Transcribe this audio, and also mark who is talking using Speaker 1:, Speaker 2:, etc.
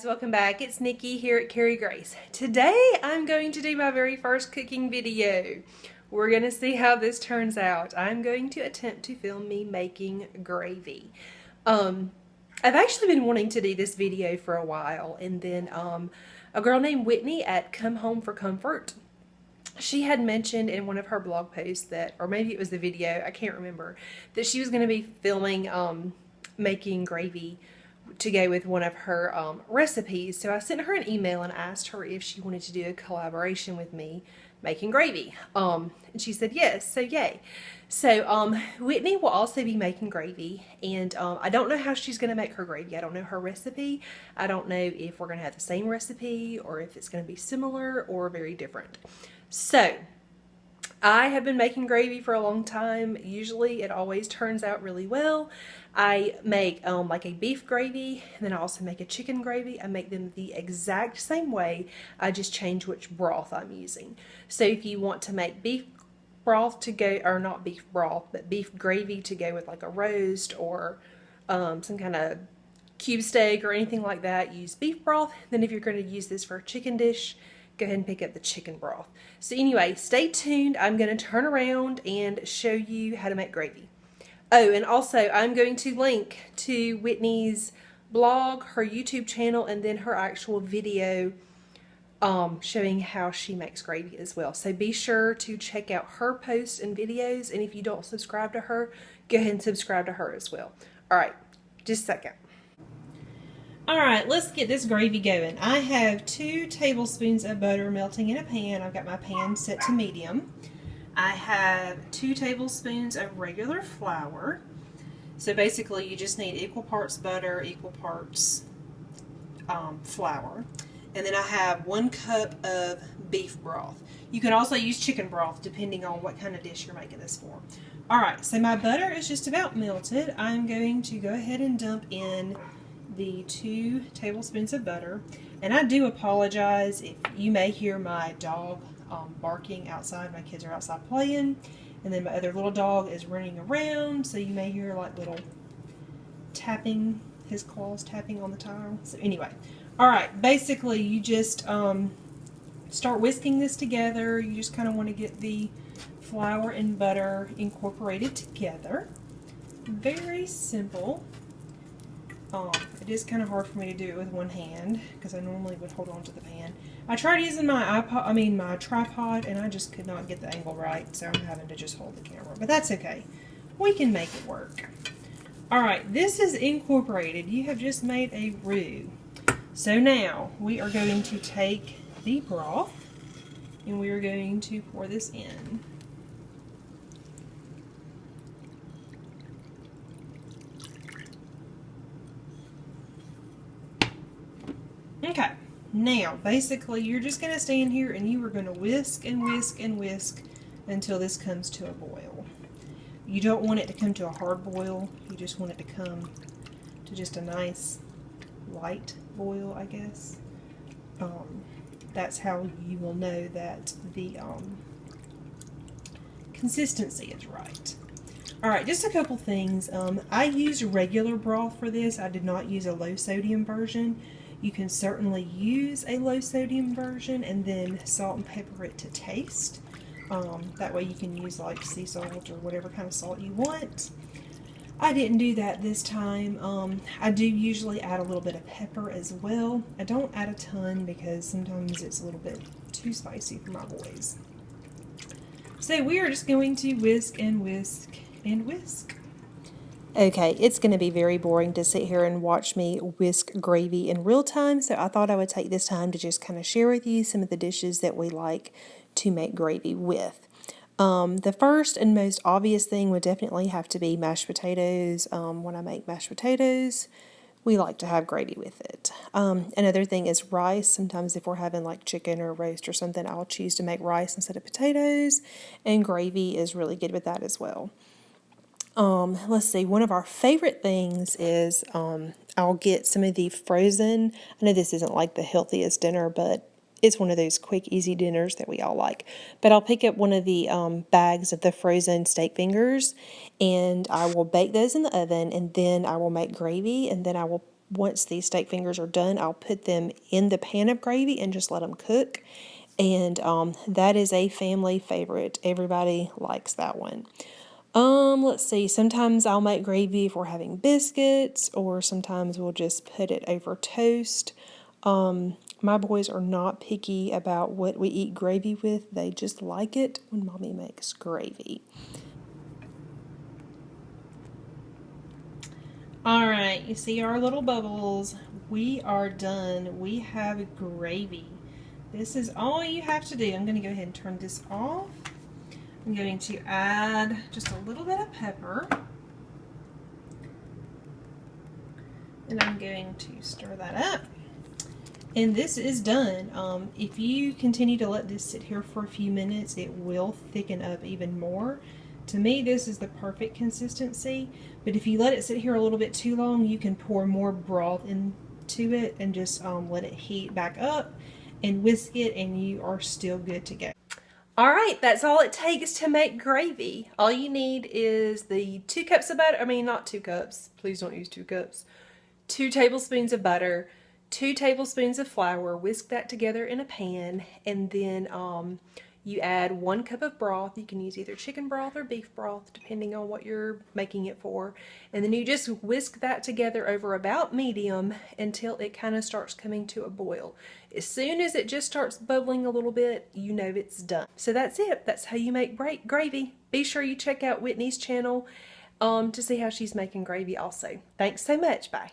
Speaker 1: guys, welcome back. It's Nikki here at Carrie Grace. Today I'm going to do my very first cooking video. We're going to see how this turns out. I'm going to attempt to film me making gravy. I've actually been wanting to do this video for a while, and then a girl named Whitney at Come Home for Comfort, she had mentioned in one of her blog posts that, or maybe it was the video, I can't remember, that she was going to be filming making gravy to go with one of her recipes. So I sent her an email and asked her if she wanted to do a collaboration with me making gravy. And she said yes, so yay. So Whitney will also be making gravy, and I don't know how she's going to make her gravy. I don't know her recipe. I don't know if we're going to have the same recipe or if it's going to be similar or very different. So I have been making gravy for a long time. Usually it always turns out really well. I make like a beef gravy, and then I also make a chicken gravy. I make them the exact same way. I just change which broth I'm using. So if you want to make beef broth to go, or not beef broth, but beef gravy to go with like a roast or some kind of cube steak or anything like that, use beef broth. Then if you're going to use this for a chicken dish, go ahead and pick up the chicken broth. So anyway, stay tuned. I'm going to turn around and show you how to make gravy. Oh, and also I'm going to link to Whitney's blog, her YouTube channel, and then her actual video showing how she makes gravy as well. So be sure to check out her posts and videos, and if you don't subscribe to her, go ahead and subscribe to her as well. All right, just a second. All right, let's get this gravy going. I have 2 tablespoons of butter melting in a pan. I've got my pan set to medium. I have 2 tablespoons of regular flour. So basically you just need equal parts butter, equal parts flour. And then I have 1 cup of beef broth. You can also use chicken broth depending on what kind of dish you're making this for. All right, so my butter is just about melted. I'm going to go ahead and dump in the 2 tablespoons of butter. And I do apologize if you may hear my dog barking outside. My kids are outside playing, and then my other little dog is running around, so you may hear like little tapping, his claws tapping on the tile. So anyway, all right, basically you just start whisking this together. You just kind of want to get the flour and butter incorporated together. Very simple. It is kind of hard for me to do it with one hand because I normally would hold on to the pan. I tried using my tripod, and I just could not get the angle right, so I'm having to just hold the camera. But that's okay. We can make it work. Alright, this is incorporated. You have just made a roux. So now we are going to take the broth and we are going to pour this in. Okay, now basically you're just going to stand here and you are going to whisk and whisk and whisk until this comes to a boil. You don't want it to come to a hard boil. You just want it to come to just a nice light boil, I guess. That's how you will know that the consistency is right. Alright, just a couple things. I used regular broth for this. I did not use a low sodium version. You can certainly use a low sodium version and then salt and pepper it to taste. That way you can use like sea salt or whatever kind of salt you want. I didn't do that this time. I do usually add a little bit of pepper as well. I don't add a ton because sometimes it's a little bit too spicy for my boys. So we are just going to whisk and whisk and whisk. Okay, it's going to be very boring to sit here and watch me whisk gravy in real time, so I thought I would take this time to just kind of share with you some of the dishes that we like to make gravy with. The first and most obvious thing would definitely have to be mashed potatoes. When I make mashed potatoes, we like to have gravy with it. Another thing is rice. Sometimes if we're having like chicken or roast or something, I'll choose to make rice instead of potatoes, and gravy is really good with that as well. Let's see, one of our favorite things is I'll get some of the frozen, I know this isn't like the healthiest dinner, but it's one of those quick, easy dinners that we all like. But I'll pick up one of the bags of the frozen steak fingers, and I will bake those in the oven, and then I will make gravy, and then I will once these steak fingers are done, I'll put them in the pan of gravy and just let them cook. And that is a family favorite. Everybody likes that one. Let's see. Sometimes I'll make gravy if we're having biscuits, or sometimes we'll just put it over toast. My boys are not picky about what we eat gravy with. They just like it when Mommy makes gravy. All right, you see our little bubbles. We are done. We have gravy. This is all you have to do. I'm going to go ahead and turn this off. I'm going to add just a little bit of pepper. And I'm going to stir that up. And this is done. If you continue to let this sit here for a few minutes, it will thicken up even more. To me, this is the perfect consistency, but if you let it sit here a little bit too long, you can pour more broth into it and just let it heat back up and whisk it, and you are still good to go. Alright, that's all it takes to make gravy. All you need is the 2 cups of butter, not 2 cups, please don't use 2 cups. 2 tablespoons of butter, 2 tablespoons of flour, whisk that together in a pan, and then you add 1 cup of broth. You can use either chicken broth or beef broth, depending on what you're making it for. And then you just whisk that together over about medium until it kind of starts coming to a boil. As soon as it just starts bubbling a little bit, you know it's done. So that's it. That's how you make gravy. Be sure you check out Whitney's channel to see how she's making gravy also. Thanks so much. Bye.